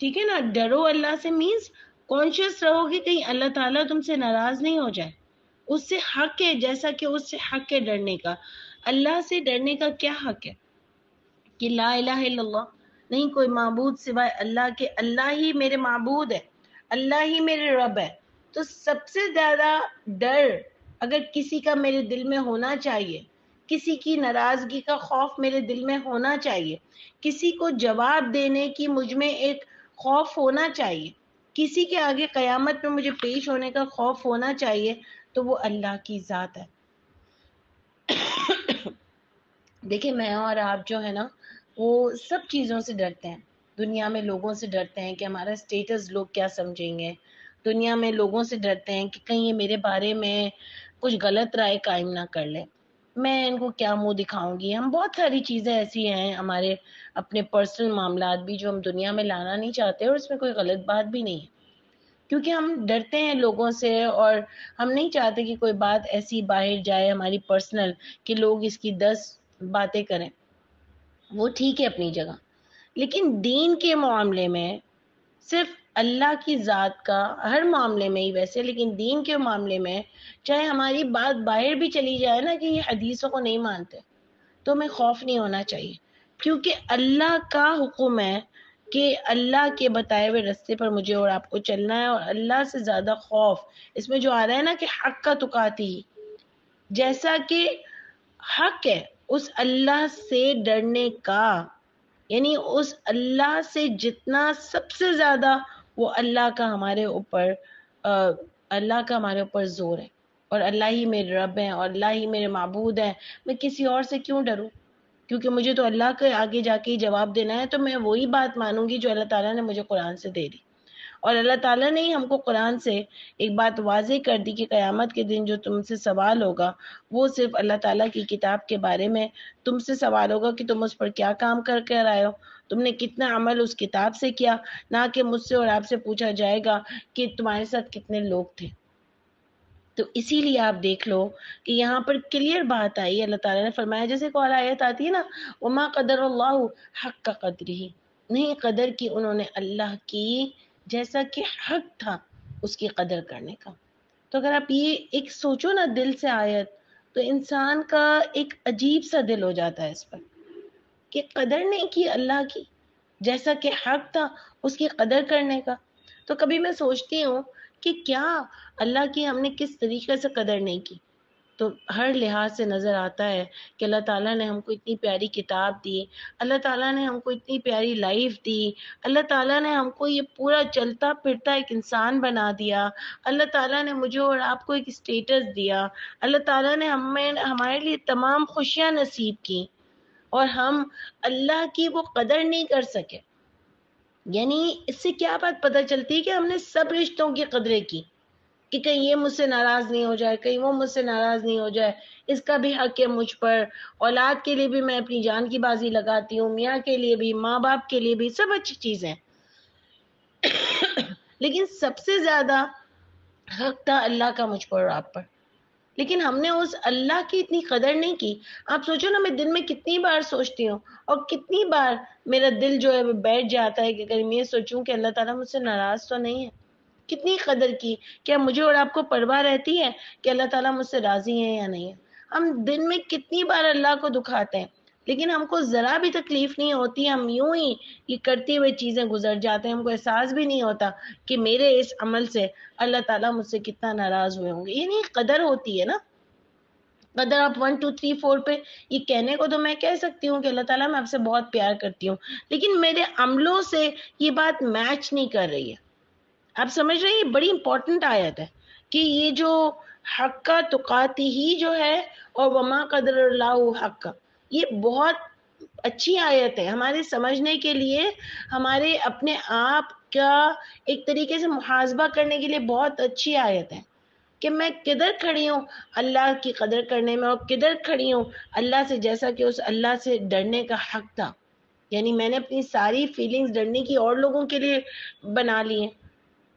ٹھیک ہے نا. ڈرو اللہ سے مینس کانشیس رہو گے کہیں اللہ تعالیٰ تم سے ناراض نہیں ہو جائے. اس سے حق ہے، جیسا کہ اس سے حق ہے ڈرنے کا. اللہ سے ڈرنے کا کیا حق ہے؟ کہ لا الہ الا اللہ، نہیں کوئی معبود سوائے اللہ کے، اللہ ہی میرے معبود ہے، اللہ ہی میرے رب ہے. تو سب سے زیادہ ڈر اگر کسی کا میرے دل میں ہونا چاہیے، کسی کی ناراضگی کا خوف میرے دل میں ہونا چاہیے، کسی کو جواب دینے کی مجھ میں ایک خوف ہونا چاہیے، کسی کے آگے قیامت میں مجھے پیش ہونے کا خوف ہونا چاہیے، تو وہ اللہ کی ذات ہے. دیکھیں میں اور آپ جو ہے نا وہ سب چیزوں سے ڈرتے ہیں. دنیا میں لوگوں سے ڈرتے ہیں کہ ہمارا سٹیٹس لوگ کیا سمجھیں گے. دنیا میں لوگوں سے ڈرتے ہیں کہ کہیں یہ میرے بارے میں کچھ غلط رائے قائم نہ کر لے، میں ان کو کیا منہ دکھاؤں گی. ہم بہت ساری چیزیں ایسی ہیں ہمارے اپنے پرسنل معاملات بھی جو ہم دنیا میں لانا نہیں چاہتے، اور اس میں کوئی غلط بات بھی نہیں ہے، کیونکہ ہم ڈرتے ہیں لوگوں سے، اور ہم نہیں چاہتے کہ کوئی بات ایسی باہر جائے ہماری پرسنل کہ لوگ اس کی 10 باتیں کریں. وہ ٹھیک ہے اپنی جگہ، لیکن دین کے معاملے میں صرف اللہ کی ذات کا ہر معاملے میں ہی ویسے، لیکن دین کے معاملے میں چاہے ہماری بات باہر بھی چلی جائے نا کہ یہ حدیثوں کو نہیں مانتے، تو ہمیں خوف نہیں ہونا چاہیے، کیونکہ اللہ کا حکم ہے کہ اللہ کے بتائے ہوئے رستے پر مجھے اور آپ کو چلنا ہے. اور اللہ سے زیادہ خوف اس میں جو آ رہا ہے نا کہ حق کا تقاتی، جیسا کہ حق ہے اس اللہ سے ڈرنے کا، یعنی اس اللہ سے جتنا سب سے زیادہ وہ اللہ کا ہمارے اوپر اللہ کا ہمارے اوپر زور ہے، اور اللہ ہی میرے رب ہیں اور اللہ ہی میرے معبود ہیں. میں کسی اور سے کیوں ڈروں؟ کیونکہ مجھے تو اللہ کے آگے جا کے ہی جواب دینا ہے، تو میں وہی بات مانوں گی جو اللہ تعالیٰ نے مجھے قرآن سے دے دی. اور اللہ تعالیٰ نے ہی ہم کو قرآن سے ایک بات واضح کر دی کہ قیامت کے دن جو تم سے سوال ہوگا وہ صرف اللہ تعالیٰ کی کتاب کے بارے میں تم سے سوال ہوگا کہ تم اس پر کیا کام کر کے آئے ہو، تم نے کتنا عمل اس کتاب سے کیا، نہ کہ مجھ سے اور آپ سے پوچھا جائے گا کہ تمہارے ساتھ کتنے لوگ تھے. تو اسی لیے آپ دیکھ لو کہ یہاں پر کلیئر بات آئی، اللہ تعالیٰ نے فرمایا، جیسے ایک اور آیت آتی ہے نا وما قدر اللہ حق کا قدر ہی، نہیں قدر کی انہوں نے اللہ کی جیسا کہ حق تھا اس کی قدر کرنے کا. تو اگر آپ یہ ایک سوچو نا دل سے آیت، تو انسان کا ایک عجیب سا دل ہو جاتا ہے اس پر کہ قدر نہیں کی اللہ کی، جیسا کہ حق تھا اس کی قدر کرنے کا. تو کبھی میں سوچتی ہوں کہ کیا اللہ کی ہم نے کس طریقے سے قدر نہیں کی. تو ہر لحاظ سے نظر آتا ہے کہ اللہ تعالیٰ نے ہم کو اتنی پیاری کتاب دی، اللہ تعالیٰ نے ہم کو اتنی پیاری لائف دی، اللہ تعالیٰ نے ہم کو یہ پورا چلتا پھرتا ایک انسان بنا دیا، اللہ تعالیٰ نے مجھے اور آپ کو ایک اسٹیٹس دیا، اللہ تعالیٰ نے ہمارے لیے تمام خوشیاں نصیب کی، اور ہم اللہ کی وہ قدر نہیں کر سکے. یعنی اس سے کیا بات پتہ چلتی ہے کہ ہم نے سب رشتوں کی قدریں کی، کہ کہیں یہ مجھ سے ناراض نہیں ہو جائے، کہیں وہ مجھ سے ناراض نہیں ہو جائے، اس کا بھی حق ہے مجھ پر، اولاد کے لیے بھی میں اپنی جان کی بازی لگاتی ہوں، میاں کے لیے بھی، ماں باپ کے لیے بھی، سب اچھی چیزیں. لیکن سب سے زیادہ حق تھا اللہ کا مجھ پر اور آپ پر، لیکن ہم نے اس اللہ کی اتنی قدر نہیں کی. آپ سوچو نا میں دن میں کتنی بار سوچتی ہوں، اور کتنی بار میرا دل جو ہے وہ بیٹھ جاتا ہے کہ اگر میں یہ سوچوں کہ اللہ تعالیٰ مجھ سے ناراض تو نہیں ہے. کتنی قدر کی، کیا مجھے اور آپ کو پرواہ رہتی ہے کہ اللہ تعالیٰ مجھ سے راضی ہیں یا نہیں ہے؟ ہم دن میں کتنی بار اللہ کو دکھاتے ہیں، لیکن ہم کو ذرا بھی تکلیف نہیں ہوتی، ہم یوں ہی یہ کرتے ہوئے چیزیں گزر جاتے ہیں، ہم کو احساس بھی نہیں ہوتا کہ میرے اس عمل سے اللہ تعالیٰ مجھ سے کتنا ناراض ہوئے ہوں گے. یہ نہیں قدر ہوتی ہے نا. قدر آپ 1 2 3 4 پہ یہ کہنے کو تو میں کہہ سکتی ہوں کہ اللہ تعالیٰ میں آپ سے بہت پیار کرتی ہوں، لیکن میرے عملوں سے یہ بات میچ نہیں کر رہی ہے. آپ سمجھ رہے ہیں؟ یہ بڑی امپورٹنٹ آیت ہے کہ یہ جو حق کا تقاتی ہی جو ہے اور وما قدر اللہ حق کا، یہ بہت اچھی آیت ہے ہمارے سمجھنے کے لیے، ہمارے اپنے آپ کا ایک طریقے سے محاسبہ کرنے کے لیے بہت اچھی آیت ہے کہ میں کدھر کھڑی ہوں اللہ کی قدر کرنے میں، اور کدھر کھڑی ہوں اللہ سے جیسا کہ اس اللہ سے ڈرنے کا حق تھا. یعنی میں نے اپنی ساری فیلنگز ڈرنے کی اور لوگوں کے لیے بنا لی ہیں،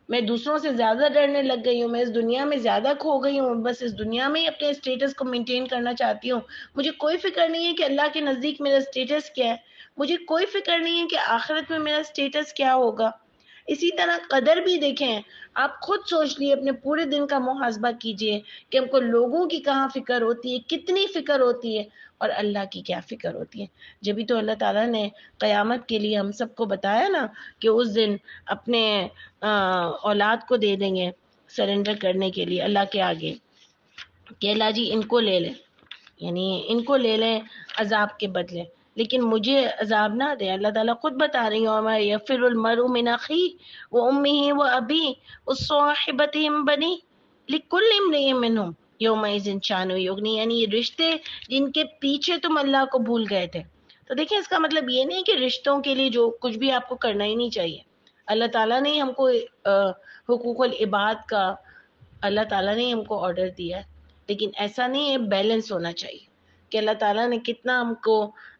میں دوسروں سے زیادہ ڈرنے لگ گئی ہوں، میں اس دنیا میں زیادہ کھو گئی ہوں، بس اس دنیا میں ہی اپنے اسٹیٹس کو مینٹین کرنا چاہتی ہوں. مجھے کوئی فکر نہیں ہے کہ اللہ کے نزدیک میرا اسٹیٹس کیا ہے، مجھے کوئی فکر نہیں ہے کہ آخرت میں میرا اسٹیٹس کیا ہوگا. اسی طرح قدر بھی دیکھیں، آپ خود سوچ لیے، اپنے پورے دن کا محاسبہ کیجئے کہ ہم کو لوگوں کی کہاں فکر ہوتی ہے، کتنی فکر ہوتی ہے، اور اللہ کی کیا فکر ہوتی ہے۔ جبھی تو اللہ تعالیٰ نے قیامت کے لیے ہم سب کو بتایا نا کہ اس دن اپنے اولاد کو دے دیں گے سرنڈر کرنے کے لیے اللہ کے آگے، کہ اللہ جی ان کو لے لیں، یعنی ان کو لے لیں عذاب کے بدلے، لیکن مجھے عذاب نہ دے۔ اللہ تعالیٰ خود بتا رہی ہوں، ہمارے یفر المرء من اخیہ وامہ وابیہ وصاحبتہ بنیہ لکل امرئ منہم یومئذ شأن یغنیہ، یعنی یہ رشتے جن کے پیچھے تم اللہ کو بھول گئے تھے۔ تو دیکھیں اس کا مطلب یہ نہیں کہ رشتوں کے لیے جو کچھ بھی آپ کو کرنا ہی نہیں چاہیے۔ اللہ تعالیٰ نے ہم کو حقوق العباد کا اللہ تعالیٰ نے ہم کو آرڈر دیا ہے، لیکن ایسا نہیں ہے، بیلنس ہونا چاہیے کہ اللہ تعالیٰ نے کتنا ہم کو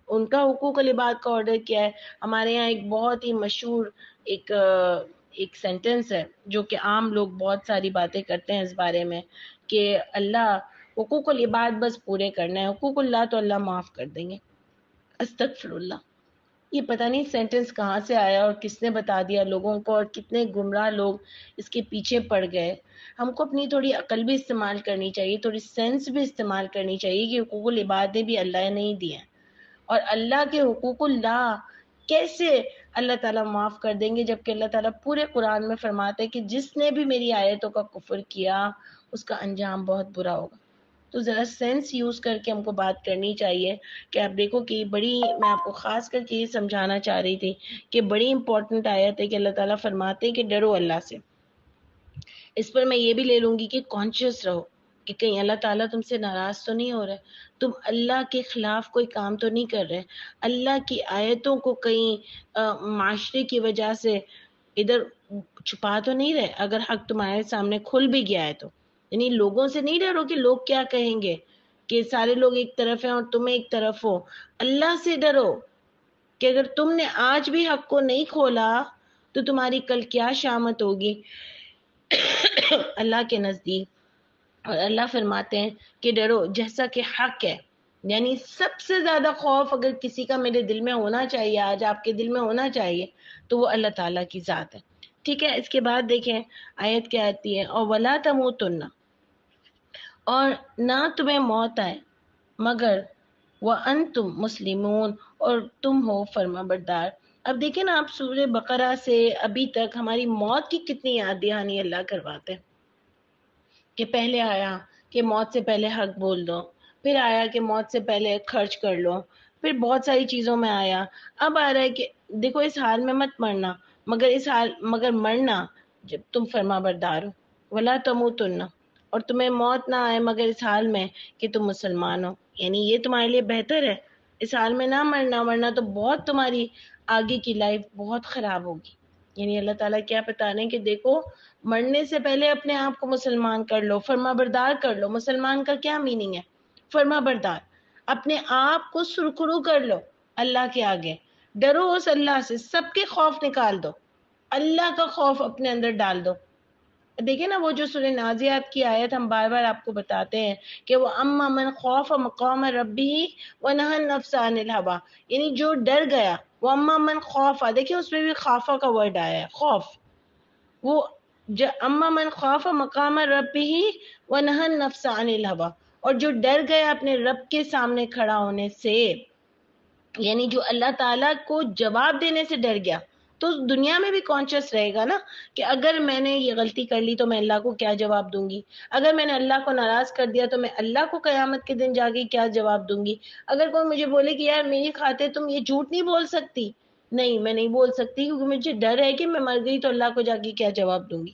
ان کا حقوق العباد کا آرڈر کیا ہے۔ ہمارے یہاں ایک بہت ہی مشہور ایک سینٹنس ہے جو کہ عام لوگ بہت ساری باتیں کرتے ہیں اس بارے میں، کہ اللہ حقوق العباد بس پورے کرنا ہے، حقوق اللہ تو اللہ معاف کر دیں گے۔ استغفر اللہ، یہ پتہ نہیں سینٹنس کہاں سے آیا اور کس نے بتا دیا لوگوں کو، اور کتنے گمراہ لوگ اس کے پیچھے پڑ گئے۔ ہم کو اپنی تھوڑی عقل بھی استعمال کرنی چاہیے، تھوڑی سینس بھی استعمال کرنی چاہیے کہ حقوق العباد بھی اللہ نے نہیں دیے ہیں، اور اللہ کے حقوق اللہ کیسے اللہ تعالیٰ معاف کر دیں گے، جبکہ اللہ تعالیٰ پورے قرآن میں فرماتے ہیں کہ جس نے بھی میری آیتوں کا کفر کیا اس کا انجام بہت برا ہوگا۔ تو ذرا سینس یوز کر کے ہم کو بات کرنی چاہیے کہ آپ دیکھو کہ بڑی، میں آپ کو خاص کر کے یہ سمجھانا چاہ رہی تھی کہ بڑی امپورٹنٹ آیت ہے کہ اللہ تعالیٰ فرماتے ہیں کہ ڈرو اللہ سے۔ اس پر میں یہ بھی لے لوں گی کہ کانشیس رہو کہ کہیں اللہ تعالیٰ تم سے ناراض تو نہیں ہو رہا ہے، تم اللہ کے خلاف کوئی کام تو نہیں کر رہے، اللہ کی آیتوں کو کہیں معاشرے کی وجہ سے ادھر چھپا تو نہیں رہے۔ اگر حق تمہارے سامنے کھل بھی گیا ہے تو یعنی لوگوں سے نہیں ڈرو کہ لوگ کیا کہیں گے، کہ سارے لوگ ایک طرف ہیں اور تم ایک طرف ہو۔ اللہ سے ڈرو کہ اگر تم نے آج بھی حق کو نہیں کھولا تو تمہاری کل کیا شامت ہوگی اللہ کے نزدیک۔ اور اللہ فرماتے ہیں کہ ڈرو جیسا کہ حق ہے، یعنی سب سے زیادہ خوف اگر کسی کا میرے دل میں ہونا چاہیے، آج آپ کے دل میں ہونا چاہیے، تو وہ اللہ تعالیٰ کی ذات ہے۔ ٹھیک ہے، اس کے بعد دیکھیں آیت کیا آتی ہے، اور وَلَا تَمُوتُنَّ، اور نہ تمہیں موت آئے مگر وَأَنْتُمْ مُسْلِمُونَ، اور تم ہو فرما بردار۔ اب دیکھیں نا، آپ سورہ بقرہ سے ابھی تک ہماری موت کی کتنی یاد دہانی اللہ کرواتے ہیں، کہ پہلے آیا کہ موت سے پہلے حق بول دو، پھر آیا کہ موت سے پہلے خرچ کر لو، پھر بہت ساری چیزوں میں آیا، اب آ رہا ہے کہ دیکھو اس حال میں مت مرنا، مگر مرنا جب تم فرما بردار ہو، ولا تموتن، اور تمہیں موت نہ آئے مگر اس حال میں کہ تم مسلمان ہو، یعنی یہ تمہارے لیے بہتر ہے اس حال میں نہ مرنا، ورنہ تو بہت تمہاری آگے کی لائف بہت خراب ہوگی۔ یعنی اللہ تعالیٰ کیا بتا رہے ہیں کہ دیکھو مرنے سے پہلے اپنے آپ کو مسلمان کر لو، فرما بردار کر لو۔ مسلمان کا کیا میننگ ہے؟ فرما بردار، اپنے آپ کو سرخرو کر لو اللہ کے آگے، ڈرو اس اللہ سے، سب کے خوف نکال دو، اللہ کا خوف اپنے اندر ڈال دو۔ دیکھیں نا وہ جو سورہ نازعات کی آیت ہم بار بار آپ کو بتاتے ہیں کہ وہ اما من خوف مقام ربہ ونہى النفس عن الہوى، یعنی جو ڈر گیا، وہ اما من خوف، دیکھیں اس میں بھی خوفا کا ورڈ آیا ہے، خوف، وہ اما من خوف مقام ربہ ونہى النفس عن الہوى، اور جو ڈر گیا اپنے رب کے سامنے کھڑا ہونے سے، یعنی جو اللہ تعالیٰ کو جواب دینے سے ڈر گیا، تو دنیا میں بھی کانشیس رہے گا نا کہ اگر میں نے یہ غلطی کر لی تو میں اللہ کو کیا جواب دوں گی، اگر میں نے اللہ کو ناراض کر دیا تو میں اللہ کو قیامت کے دن جا کے کیا جواب دوں گی۔ اگر کوئی مجھے بولے کہ یار میری خاطر تم یہ جھوٹ نہیں بول سکتی، نہیں میں نہیں بول سکتی، کیونکہ مجھے ڈر ہے کہ میں مر گئی تو اللہ کو جا کے کیا جواب دوں گی،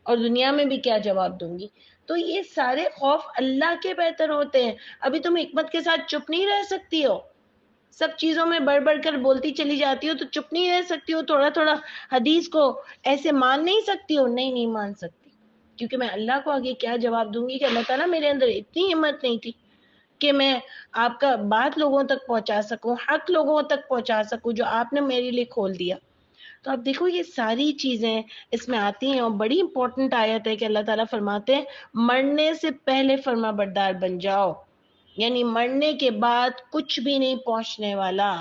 اور دنیا میں بھی کیا جواب دوں گی۔ تو یہ سارے خوف اللہ کے بہتر ہوتے ہیں۔ ابھی تم حکمت کے ساتھ چپ نہیں رہ سکتی ہو، سب چیزوں میں بڑھ بڑھ کر بولتی چلی جاتی ہو، تو چپ نہیں رہ سکتی ہو، تھوڑا تھوڑا حدیث کو ایسے مان نہیں سکتی ہو، نہیں مان سکتی، کیونکہ میں اللہ کو آگے کیا جواب دوں گی کہ اللہ تعالیٰ میرے اندر اتنی ہمت نہیں تھی کہ میں آپ کا بات لوگوں تک پہنچا سکوں، حق لوگوں تک پہنچا سکوں جو آپ نے میرے لیے کھول دیا۔ تو آپ دیکھو یہ ساری چیزیں اس میں آتی ہیں، اور بڑی امپورٹنٹ آیت ہے کہ اللہ تعالیٰ فرماتے ہیں مرنے سے پہلے فرما بردار بن جاؤ، یعنی مرنے کے بعد کچھ بھی نہیں پہنچنے والا،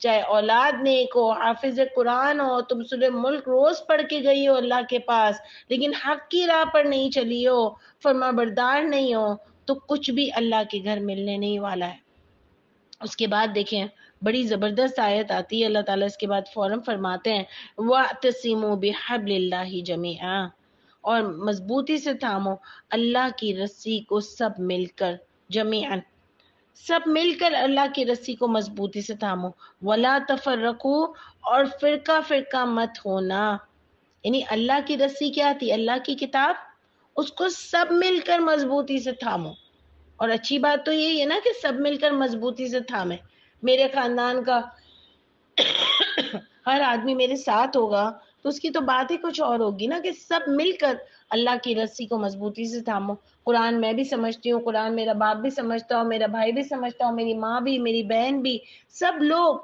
چاہے اولاد نیک ہو، حافظ قرآن ہو، تم سورہ ملک روز پڑھ کے گئی ہو اللہ کے پاس، لیکن حق کی راہ پر نہیں چلی ہو، فرما بردار نہیں ہو، تو کچھ بھی اللہ کے گھر ملنے نہیں والا ہے۔ اس کے بعد دیکھیں بڑی زبردست آیت آتی ہے، اللہ تعالیٰ اس کے بعد فوراً فرماتے ہیں وَاعْتَصِمُوا بِحَبْلِ اللَّهِ جَمِيعًا، اور مضبوطی سے تھامو اللہ کی رسی کو سب مل کر، جمیعاً سب مل کر اللہ کی رسی کو مضبوطی سے تھامو، وَلَا تَفَرَّقُوا، اور فرقہ فرقہ مت ہونا، یعنی اللہ کی رسی کیا تھی؟ اللہ کی کتاب، اس کو سب مل کر مضبوطی سے تھامو۔ اور اچھی بات تو یہی ہے نا کہ سب مل کر مضبوطی سے تھامے، میرے خاندان کا ہر آدمی میرے ساتھ ہوگا تو اس کی تو بات ہی کچھ اور ہوگی نا، کہ سب مل کر اللہ کی رسی کو مضبوطی سے تھامو۔ قرآن میں بھی سمجھتی ہوں، قرآن میرا باپ بھی سمجھتا ہو، میرا بھائی بھی سمجھتا ہو، میری ماں بھی، میری بہن بھی، سب لوگ،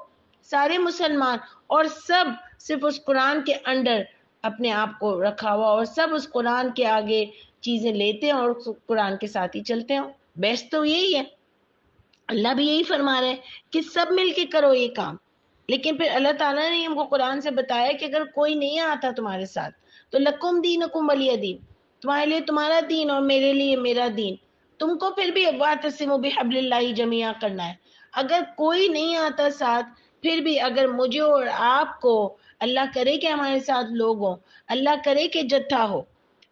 سارے مسلمان، اور سب صرف اس قرآن کے انڈر اپنے آپ کو رکھا ہوا، اور سب اس قرآن کے آگے چیزیں لیتے ہیں اور اس قرآن کے ساتھ ہی چلتے ہیں۔ بیسٹ تو یہی ہے، اللہ بھی یہی فرما رہے ہیں کہ سب مل کے کرو یہ کام۔ لیکن پھر اللہ تعالیٰ نے ہم کو قرآن سے بتایا کہ اگر کوئی نہیں آتا تمہارے ساتھ تو لکم دینکم ولی دین، تمہارے لیے تمہارا دین اور میرے لیے میرا دین، تم کو پھر بھی واعتصموا بحبل اللہ جمیعا کرنا ہے۔ اگر کوئی نہیں آتا ساتھ، پھر بھی اگر مجھے اور آپ کو، اللہ کرے کہ ہمارے ساتھ لوگ ہوں، اللہ کرے کہ جتھا ہو،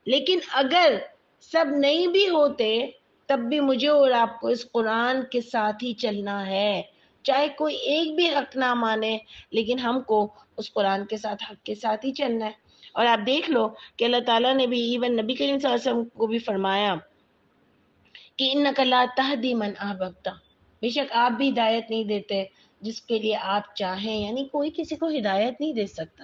لیکن اگر سب نہیں بھی ہوتے تب بھی مجھے اور آپ کو اس قرآن کے ساتھ ہی چلنا ہے، چاہے کوئی ایک بھی حق نہ مانے، لیکن ہم کو اس قرآن کے ساتھ، حق کے ساتھ ہی چلنا ہے۔ اور آپ دیکھ لو کہ اللہ تعالیٰ نے بھی ایون نبی کریم صلی اللہ علیہ وسلم کو بھی فرمایا کہ اِنَّکَ لَا تَهْدِی مَنْ أَحْبَبْتَ، بے شک آپ بھی ہدایت نہیں دیتے جس کے لیے آپ چاہیں، یعنی کوئی کسی کو ہدایت نہیں دے سکتا،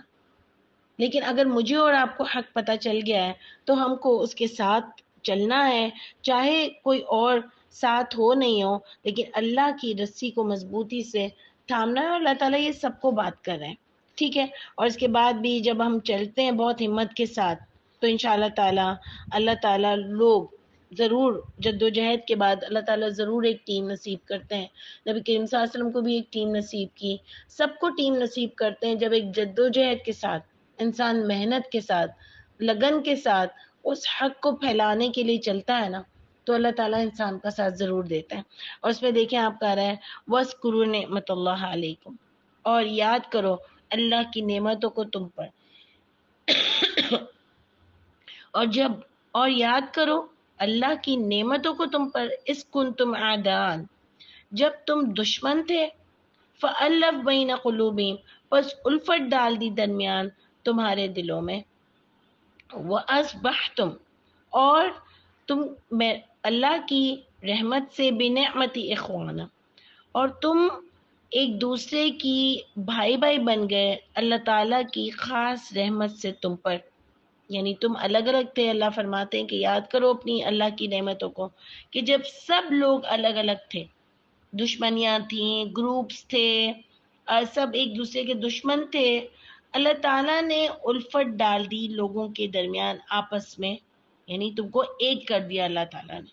لیکن اگر مجھے اور آپ کو حق پتہ چل گیا ہے تو ہم کو اس کے ساتھ چلنا ہے، چاہے کوئی اور ساتھ ہو نہیں ہو، لیکن اللہ کی رسی کو مضبوطی سے تھامنا ہے، اور اللہ تعالیٰ یہ سب کو بات کر رہے ہیں، ٹھیک ہے۔ اور اس کے بعد بھی جب ہم چلتے ہیں بہت ہمت کے ساتھ تو انشاءاللہ تعالیٰ اللہ تعالیٰ لوگ ضرور جدوجہد کے بعد اللہ تعالیٰ ضرور ایک ٹیم نصیب کرتے ہیں۔ نبی کریم صلی اللہ علیہ وسلم کو بھی ایک ٹیم نصیب کی، سب کو ٹیم نصیب کرتے ہیں جب ایک جدوجہد کے ساتھ انسان محنت کے ساتھ، لگن کے ساتھ اس حق کو پھیلانے کے لیے چلتا ہے نا، تو اللہ تعالیٰ انسان کا ساتھ ضرور دیتا ہے۔ اور اس میں دیکھیں آپ کہہ رہے ہیں وَاذْكُرُوا نِعْمَتَ اللَّهِ عَلَيْكُمْ، اور یاد کرو اللہ کی نعمتوں کو تم پر، اور یاد کرو اللہ کی نعمتوں کو تم پر، اِذْ كُنْتُمْ أَعْدَاءً، جب تم دشمن تھے، فَأَلَّفَ بَيْنَ قُلُوبِهِمْ، پس الفت ڈال دی درمیان تمہارے دلوں میں، وَأَصْبَحْتُمْ، اور تم میں اللہ کی رحمت سے بِنِعْمَتِهِ إِخْوَانًا، اور تم ایک دوسرے کی بھائی بھائی بن گئے اللہ تعالیٰ کی خاص رحمت سے تم پر، یعنی تم الگ الگ تھے، اللہ فرماتے ہیں کہ یاد کرو اپنی اللہ کی نعمتوں کو، کہ جب سب لوگ الگ الگ تھے، دشمنیاں تھیں، گروپس تھے، سب ایک دوسرے کے دشمن تھے، اللہ تعالیٰ نے الفت ڈال دی لوگوں کے درمیان آپس میں، یعنی تم کو ایک کر دیا اللہ تعالیٰ نے،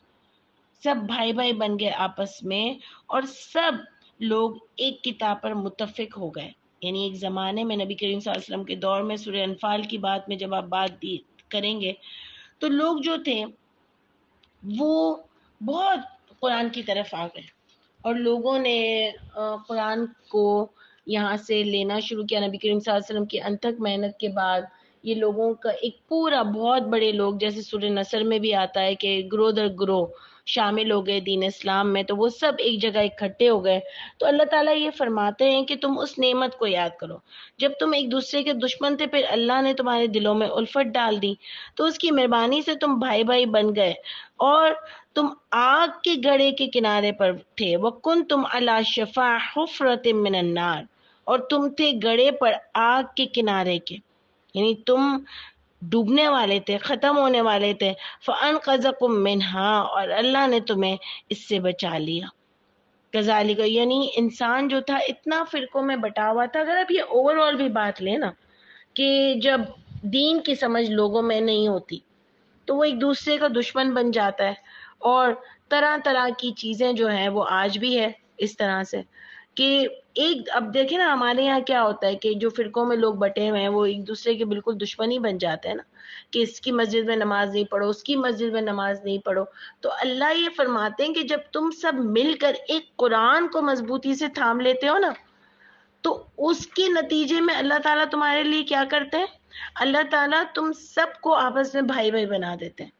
سب بھائی بھائی بن گئے آپس میں، اور سب لوگ ایک کتاب پر متفق ہو گئے۔ یعنی ایک زمانے میں نبی کریم صلی اللہ علیہ وسلم کے دور میں سورہ انفال کی بات میں جب آپ بات کریں گے تو لوگ جو تھے وہ بہت قرآن کی طرف آ گئے، اور لوگوں نے قرآن کو یہاں سے لینا شروع کیا۔ نبی کریم صلی اللہ علیہ وسلم کی انتھک محنت کے بعد یہ لوگوں کا ایک پورا بہت بڑے لوگ، جیسے سورہ نصر میں بھی آتا ہے کہ گروہ در گروہ شامل ہو گئے دین اسلام میں، تو وہ سب ایک جگہ اکٹھے ہو گئے۔ تو اللہ تعالیٰ یہ فرماتے ہیں کہ تم اس نعمت کو یاد کرو، جب تم ایک دوسرے کے دشمن تھے، پھر اللہ نے تمہارے دلوں میں الفت ڈال دی، تو اس کی مہربانی سے تم بھائی بھائی بن گئے، اور تم آگ کے گڑھے کے کنارے پر تھے، وَكُنْتُمْ عَلَى شَفَا حُفْرَةٍ مِّنَ النَّارِ، اور تم تھے گڑھے پر آگ کے کنارے کے، یعنی تم ڈوبنے والے تھے، ختم ہونے والے تھے، فَأَنْقَذَكُم مِّنْهَا، اور اللہ نے تمہیں اس سے بچا لیا۔ کذالک، یعنی انسان جو تھا اتنا فرقوں میں بٹا ہوا تھا۔ اگر آپ یہ اوور آل بھی بات لیں نا، کہ جب دین کی سمجھ لوگوں میں نہیں ہوتی تو وہ ایک دوسرے کا دشمن بن جاتا ہے، اور طرح طرح کی چیزیں جو ہیں وہ آج بھی ہے اس طرح سے، کہ ایک اب دیکھیں نا ہمارے یہاں کیا ہوتا ہے کہ جو فرقوں میں لوگ بٹے ہوئے ہیں وہ ایک دوسرے کے بالکل دشمنی بن جاتے ہیں نا، کہ اس کی مسجد میں نماز نہیں پڑھو، اس کی مسجد میں نماز نہیں پڑھو. تو اللہ یہ فرماتے ہیں کہ جب تم سب مل کر ایک قرآن کو مضبوطی سے تھام لیتے ہو نا، تو اس کے نتیجے میں اللہ تعالیٰ تمہارے لیے کیا کرتے ہیں؟ اللہ تعالیٰ تم سب کو آپس میں بھائی بھائی بنا دیتے ہیں.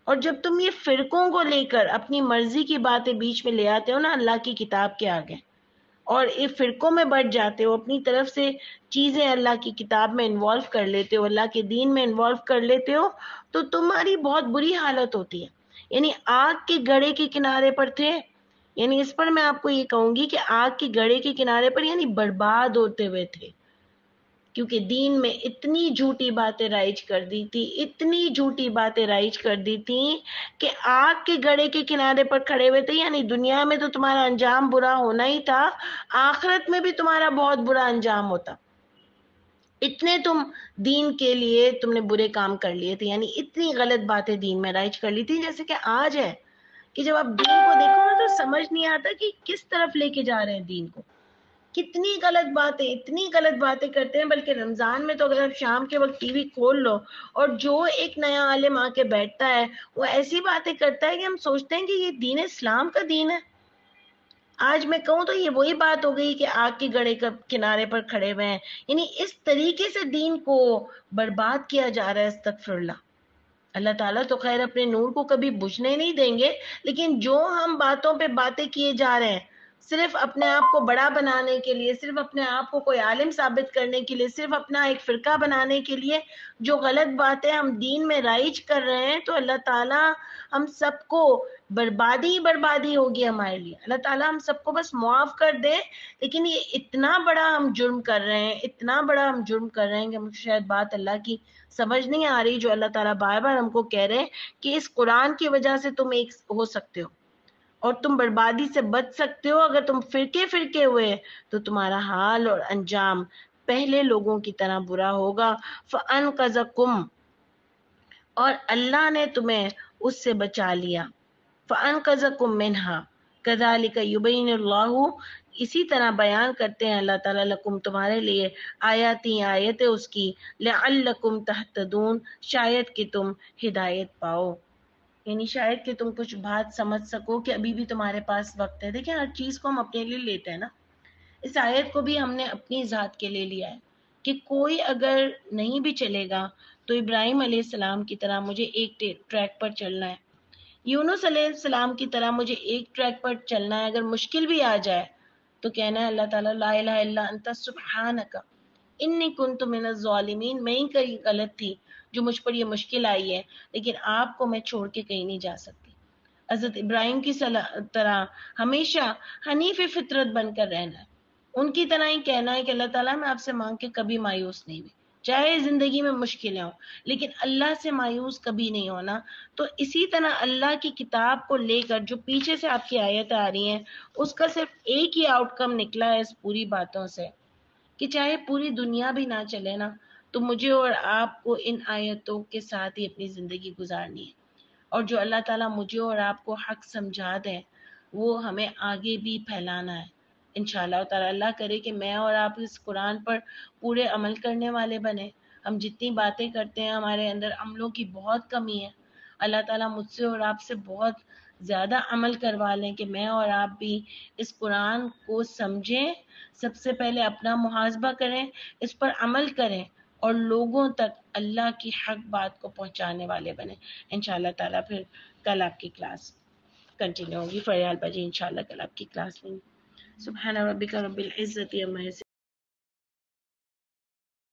اور جب تم یہ فرقوں کو لے کر اپنی مرضی کی باتیں بیچ میں لے آتے ہو نا اللہ کی کتاب کے آگے، اور یہ فرقوں میں بٹ جاتے ہو، اپنی طرف سے چیزیں اللہ کی کتاب میں انوالو کر لیتے ہو، اللہ کے دین میں انوالو کر لیتے ہو، تو تمہاری بہت بری حالت ہوتی ہے. یعنی آگ کے گڑھے کے کنارے پر تھے، یعنی اس پر میں آپ کو یہ کہوں گی کہ آگ کے گڑھے کے کنارے پر یعنی برباد ہوتے ہوئے تھے، کیونکہ دین میں اتنی جھوٹی باتیں رائج کر دی تھی، اتنی جھوٹی باتیں رائج کر دی تھی کہ آگ کے گڑھے کے کنارے پر کھڑے ہوئے تھے. یعنی دنیا میں تو تمہارا انجام برا ہونا ہی تھا، آخرت میں بھی تمہارا بہت برا انجام ہوتا. اتنے تم دین کے لیے تم نے برے کام کر لیے تھے، یعنی اتنی غلط باتیں دین میں رائج کر لی تھی. جیسے کہ آج ہے کہ جب آپ دین کو دیکھو نا تو سمجھ نہیں آتا کہ کس طرف لے کے جا رہے ہیں دین کو. کتنی غلط باتیں، اتنی غلط باتیں کرتے ہیں. بلکہ رمضان میں تو اگر آپ شام کے وقت ٹی وی کھول لو اور جو ایک نیا عالم آ کے بیٹھتا ہے وہ ایسی باتیں کرتا ہے کہ ہم سوچتے ہیں کہ یہ دین اسلام کا دین ہے. آج میں کہوں تو یہ وہی بات ہو گئی کہ آگ کے گڑھے کے کنارے پر کھڑے ہوئے ہیں. یعنی اس طریقے سے دین کو برباد کیا جا رہا ہے. استغفر اللہ. اللہ تعالیٰ تو خیر اپنے نور کو کبھی بجھنے نہیں دیں گے، لیکن جو ہم باتوں پہ باتیں کیے جا رہے ہیں صرف اپنے آپ کو بڑا بنانے کے لیے، صرف اپنے آپ کو کوئی عالم ثابت کرنے کے لیے، صرف اپنا ایک فرقہ بنانے کے لیے جو غلط باتیں ہم دین میں رائج کر رہے ہیں، تو اللہ تعالیٰ ہم سب کو بربادی ہی بربادی ہوگی ہمارے لیے. اللہ تعالیٰ ہم سب کو بس معاف کر دے. لیکن یہ اتنا بڑا ہم جرم کر رہے ہیں، اتنا بڑا ہم جرم کر رہے ہیں کہ مجھے شاید بات اللہ کی سمجھ نہیں آ رہی، جو اللہ تعالیٰ بار بار ہم کو کہہ رہے ہیں کہ اس قرآن کی وجہ سے تم ایک ہو سکتے ہو اور تم بربادی سے بچ سکتے ہو. اگر تم فرقے فرقے ہوئے تو تمہارا حال اور انجام پہلے لوگوں کی طرح برا ہوگا. فَأَنْقَذَكُمْ، اور اللہ نے تمہیں اس سے بچا لیا. فَأَنْقَذَكُمْ مِنْهَا كَذَلِكَ يُبَيِّنُ اللَّهُ، اسی طرح بیان کرتے ہیں اللہ تعالیٰ لکم تمہارے لیے آیاتی آیتیں اس کی، لعلکم تہتدون، شاید کہ تم ہدایت پاؤ. یعنی شاید کہ تم کچھ بات سمجھ سکو کہ ابھی بھی تمہارے پاس وقت ہے. دیکھیں ہر چیز کو ہم اپنے لیے لیتے ہیں نا، اس آیت کو بھی ہم نے اپنی ذات کے لیے لیا ہے کہ کوئی اگر نہیں بھی چلے گا تو ابراہیم علیہ السلام کی طرح مجھے ایک ٹریک پر چلنا ہے، یونس علیہ السلام کی طرح مجھے ایک ٹریک پر چلنا ہے. اگر مشکل بھی آ جائے تو کہنا ہے اللہ تعالیٰ لا الہ الا انت سبحانک انی کنت من الظالمین، میں ہی کہیں غلط تھی جو مجھ پر یہ مشکل آئی ہے، لیکن آپ کو میں چھوڑ کے کہیں نہیں جا سکتی. حضرت ابراہیم کی طرح ہمیشہ حنیف فطرت بن کر رہنا ہے، ان کی طرح ہی کہنا ہے کہ اللہ تعالیٰ میں آپ سے مانگ کے کبھی مایوس نہیں ہوئی، چاہے زندگی میں مشکلیں ہوں لیکن اللہ سے مایوس کبھی نہیں ہونا. تو اسی طرح اللہ کی کتاب کو لے کر جو پیچھے سے آپ کی آیتیں آ رہی ہیں اس کا صرف ایک ہی آؤٹ کم نکلا ہے اس پوری باتوں سے، کہ چاہے پوری دنیا بھی نہ چلے نا تو مجھے اور آپ کو ان آیتوں کے ساتھ ہی اپنی زندگی گزارنی ہے. اور جو اللہ تعالیٰ مجھے اور آپ کو حق سمجھا دیں وہ ہمیں آگے بھی پھیلانا ہے انشاءاللہ تعالیٰ. اللہ کرے کہ میں اور آپ اس قرآن پر پورے عمل کرنے والے بنے. ہم جتنی باتیں کرتے ہیں ہمارے اندر عملوں کی بہت کمی ہے. اللہ تعالیٰ مجھ سے اور آپ سے بہت زیادہ عمل کروا لیں کہ میں اور آپ بھی اس قرآن کو سمجھیں، سب سے پہلے اپنا محاسبہ کریں، اس پر عمل کریں اور لوگوں تک اللہ کی حق بات کو پہنچانے والے بنیں انشاءاللہ تعالیٰ. پھر کل آپ کی کلاس کنٹینیو ہوگی. فریال بجے انشاءاللہ کل آپ کی کلاس میں. سبحان ربک رب العزت عما یصفون.